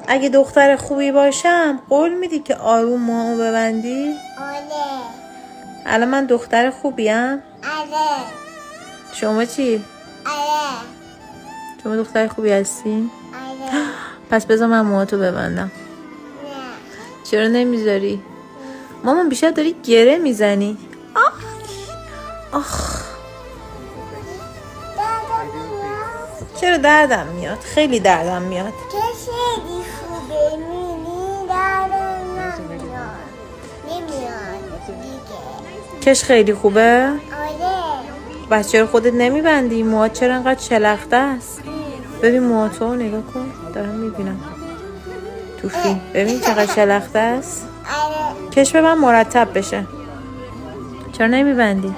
اگه دختر خوبی باشم قول میدی که آروم موهامو ببندی؟ آره. الان من دختر خوبیم؟ آره. شما چی؟ آره. شما دختر خوبی هستی؟ آره. پس بذار من موهاتو ببندم. نه. چرا نمیذاری؟ مامان بیشتر داری گره میزنی. آخ دردم میاد. چرا دردم میاد؟ خیلی دردم میاد. که خیلی خوبه میبینی دردم نمیاد. نمیاد دیگه. کش خیلی خوبه؟ آره. بس چرا خودت نمیبندی؟ موهات چرا انقدر شلخته است؟ ببین موهاتو نگاه کن، دارم میبینم. توفی ببین چقدر شلخته است. آره. کش به من مرتب بشه. چرا نمیبندی؟